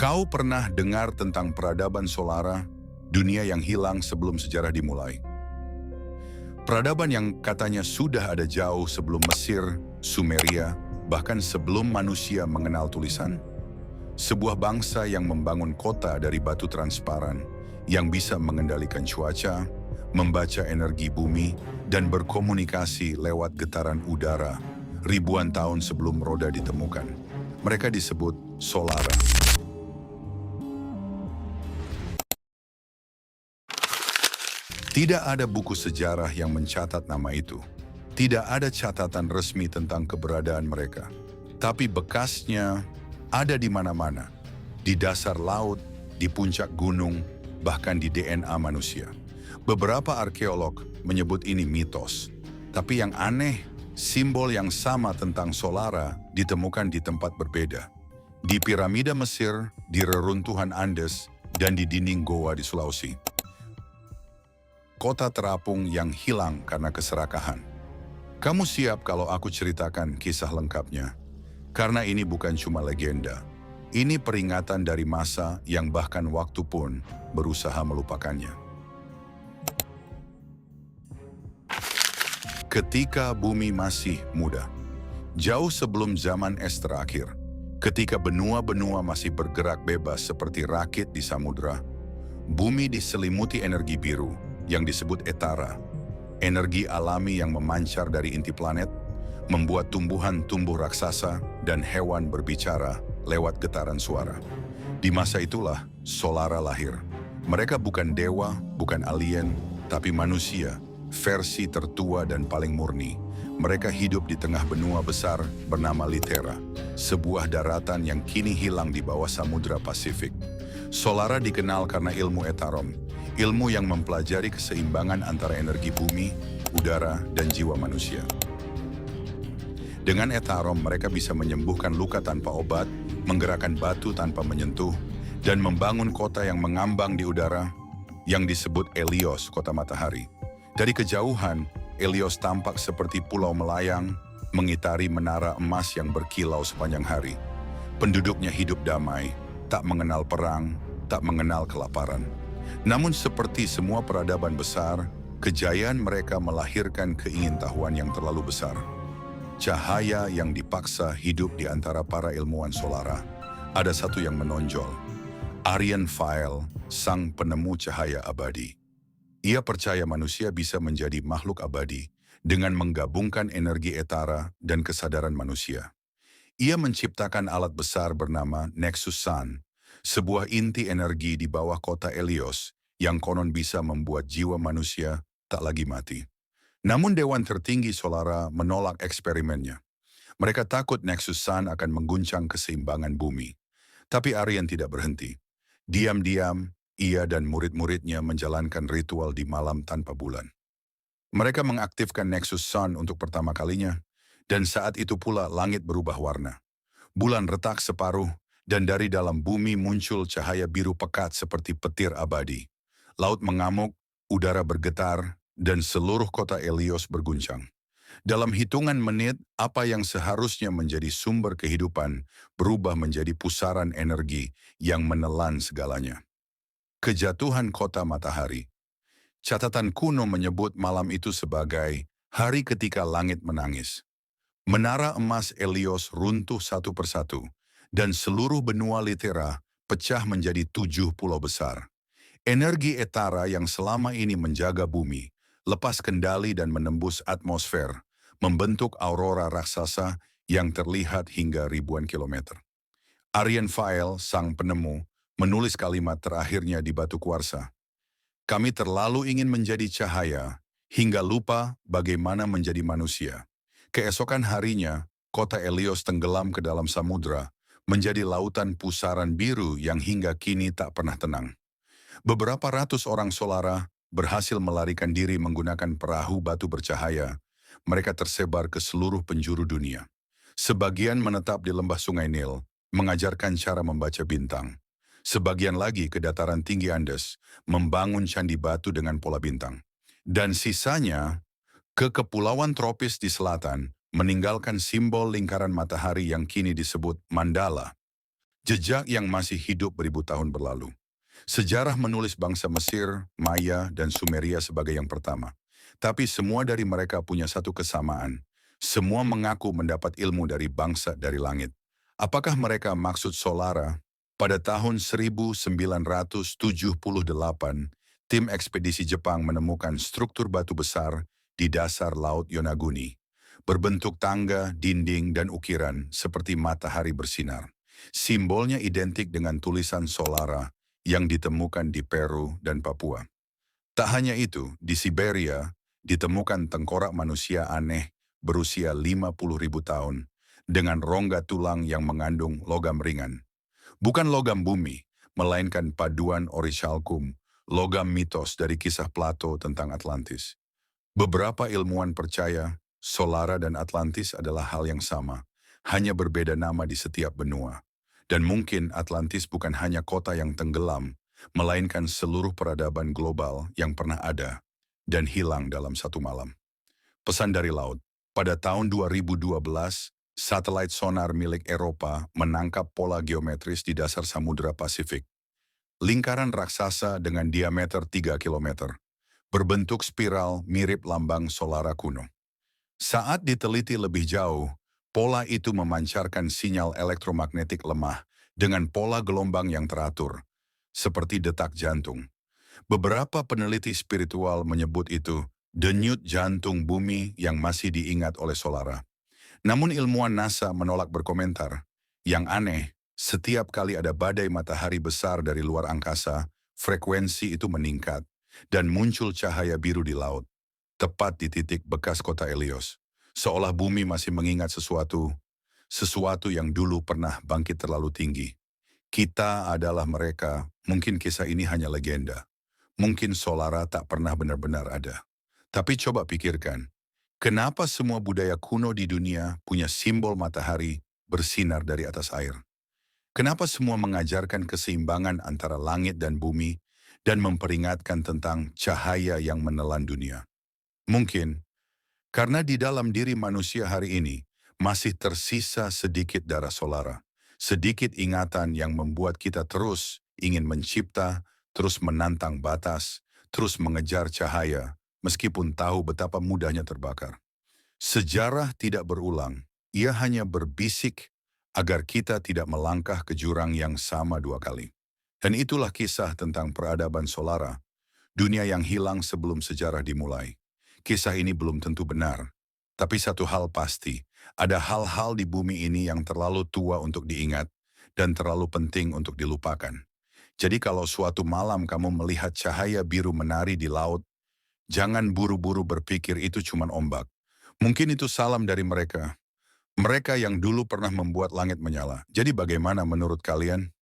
Kau pernah dengar tentang peradaban Solara, dunia yang hilang sebelum sejarah dimulai? Peradaban yang katanya sudah ada jauh sebelum Mesir, Sumeria, bahkan sebelum manusia mengenal tulisan. Sebuah bangsa yang membangun kota dari batu transparan, yang bisa mengendalikan cuaca, membaca energi bumi, dan berkomunikasi lewat getaran udara ribuan tahun sebelum roda ditemukan. Mereka disebut Solara. Tidak ada buku sejarah yang mencatat nama itu. Tidak ada catatan resmi tentang keberadaan mereka. Tapi bekasnya ada di mana-mana. Di dasar laut, di puncak gunung, bahkan di DNA manusia. Beberapa arkeolog menyebut ini mitos. Tapi yang aneh, simbol yang sama tentang Solara ditemukan di tempat berbeda. Di piramida Mesir, di reruntuhan Andes, dan di dinding goa di Sulawesi. Kota terapung yang hilang karena keserakahan. Kamu siap kalau aku ceritakan kisah lengkapnya? Karena ini bukan cuma legenda. Ini peringatan dari masa yang bahkan waktu pun berusaha melupakannya. Ketika bumi masih muda, jauh sebelum zaman es terakhir, ketika benua-benua masih bergerak bebas seperti rakit di samudra, bumi diselimuti energi biru yang disebut etara, energi alami yang memancar dari inti planet, membuat tumbuhan tumbuh raksasa dan hewan berbicara lewat getaran suara. Di masa itulah Solara lahir. Mereka bukan dewa, bukan alien, tapi manusia, versi tertua dan paling murni. Mereka hidup di tengah benua besar bernama Litera, sebuah daratan yang kini hilang di bawah Samudra Pasifik. Solara dikenal karena ilmu etarom, ilmu yang mempelajari keseimbangan antara energi bumi, udara, dan jiwa manusia. Dengan etarom, mereka bisa menyembuhkan luka tanpa obat, menggerakkan batu tanpa menyentuh, dan membangun kota yang mengambang di udara, yang disebut Helios, kota matahari. Dari kejauhan, Helios tampak seperti pulau melayang, mengitari menara emas yang berkilau sepanjang hari. Penduduknya hidup damai, tak mengenal perang, tak mengenal kelaparan. Namun seperti semua peradaban besar, kejayaan mereka melahirkan keingintahuan yang terlalu besar. Cahaya yang dipaksa hidup di antara para ilmuwan Solara. Ada satu yang menonjol. Aryan File, sang penemu cahaya abadi. Ia percaya manusia bisa menjadi makhluk abadi dengan menggabungkan energi etara dan kesadaran manusia. Ia menciptakan alat besar bernama Nexus Sun, sebuah inti energi di bawah kota Helios yang konon bisa membuat jiwa manusia tak lagi mati. Namun Dewan Tertinggi Solara menolak eksperimennya. Mereka takut Nexus Sun akan mengguncang keseimbangan bumi. Tapi Aryan tidak berhenti. Diam-diam, ia dan murid-muridnya menjalankan ritual di malam tanpa bulan. Mereka mengaktifkan Nexus Sun untuk pertama kalinya, dan saat itu pula langit berubah warna. Bulan retak separuh, dan dari dalam bumi muncul cahaya biru pekat seperti petir abadi. Laut mengamuk, udara bergetar, dan seluruh kota Helios berguncang. Dalam hitungan menit, apa yang seharusnya menjadi sumber kehidupan berubah menjadi pusaran energi yang menelan segalanya. Kejatuhan kota matahari. Catatan kuno menyebut malam itu sebagai hari ketika langit menangis. Menara emas Helios runtuh satu persatu, dan seluruh benua Litera pecah menjadi 7 pulau besar. Energi etara yang selama ini menjaga bumi, lepas kendali dan menembus atmosfer, membentuk aurora raksasa yang terlihat hingga ribuan kilometer. Aryan File, sang penemu, menulis kalimat terakhirnya di batu kuarsa. Kami terlalu ingin menjadi cahaya, hingga lupa bagaimana menjadi manusia. Keesokan harinya, kota Helios tenggelam ke dalam samudra, menjadi lautan pusaran biru yang hingga kini tak pernah tenang. Beberapa ratus orang Solara berhasil melarikan diri menggunakan perahu batu bercahaya. Mereka tersebar ke seluruh penjuru dunia. Sebagian menetap di lembah Sungai Nil, mengajarkan cara membaca bintang. Sebagian lagi ke dataran tinggi Andes, membangun candi batu dengan pola bintang. Dan sisanya ke kepulauan tropis di selatan, meninggalkan simbol lingkaran matahari yang kini disebut mandala. Jejak yang masih hidup beribu tahun berlalu. Sejarah menulis bangsa Mesir, Maya, dan Sumeria sebagai yang pertama. Tapi semua dari mereka punya satu kesamaan. Semua mengaku mendapat ilmu dari bangsa dari langit. Apakah mereka maksud Solara? Pada tahun 1978, tim ekspedisi Jepang menemukan struktur batu besar di dasar Laut Yonaguni. Berbentuk tangga, dinding, dan ukiran seperti matahari bersinar. Simbolnya identik dengan tulisan Solara yang ditemukan di Peru dan Papua. Tak hanya itu, di Siberia ditemukan tengkorak manusia aneh berusia 50.000 tahun dengan rongga tulang yang mengandung logam ringan. Bukan logam bumi, melainkan paduan orichalcum, logam mitos dari kisah Plato tentang Atlantis. Beberapa ilmuwan percaya Solara dan Atlantis adalah hal yang sama, hanya berbeda nama di setiap benua. Dan mungkin Atlantis bukan hanya kota yang tenggelam, melainkan seluruh peradaban global yang pernah ada dan hilang dalam satu malam. Pesan dari laut. Pada tahun 2012, satelit sonar milik Eropa menangkap pola geometris di dasar Samudra Pasifik. Lingkaran raksasa dengan diameter 3 kilometer, berbentuk spiral mirip lambang Solara kuno. Saat diteliti lebih jauh, pola itu memancarkan sinyal elektromagnetik lemah dengan pola gelombang yang teratur, seperti detak jantung. Beberapa peneliti spiritual menyebut itu denyut jantung bumi yang masih diingat oleh Solara. Namun ilmuwan NASA menolak berkomentar. Yang aneh, setiap kali ada badai matahari besar dari luar angkasa, frekuensi itu meningkat dan muncul cahaya biru di laut, tepat di titik bekas kota Helios. Seolah bumi masih mengingat sesuatu yang dulu pernah bangkit terlalu tinggi. Kita adalah mereka, mungkin kisah ini hanya legenda. Mungkin Solara tak pernah benar-benar ada. Tapi coba pikirkan, kenapa semua budaya kuno di dunia punya simbol matahari bersinar dari atas air? Kenapa semua mengajarkan keseimbangan antara langit dan bumi dan memperingatkan tentang cahaya yang menelan dunia? Mungkin karena di dalam diri manusia hari ini masih tersisa sedikit darah Solara, sedikit ingatan yang membuat kita terus ingin mencipta, terus menantang batas, terus mengejar cahaya, meskipun tahu betapa mudahnya terbakar. Sejarah tidak berulang, ia hanya berbisik agar kita tidak melangkah ke jurang yang sama dua kali. Dan itulah kisah tentang peradaban Solara, dunia yang hilang sebelum sejarah dimulai. Kisah ini belum tentu benar, tapi satu hal pasti, ada hal-hal di bumi ini yang terlalu tua untuk diingat dan terlalu penting untuk dilupakan. Jadi kalau suatu malam kamu melihat cahaya biru menari di laut, jangan buru-buru berpikir itu cuma ombak. Mungkin itu salam dari mereka. Mereka yang dulu pernah membuat langit menyala. Jadi bagaimana menurut kalian?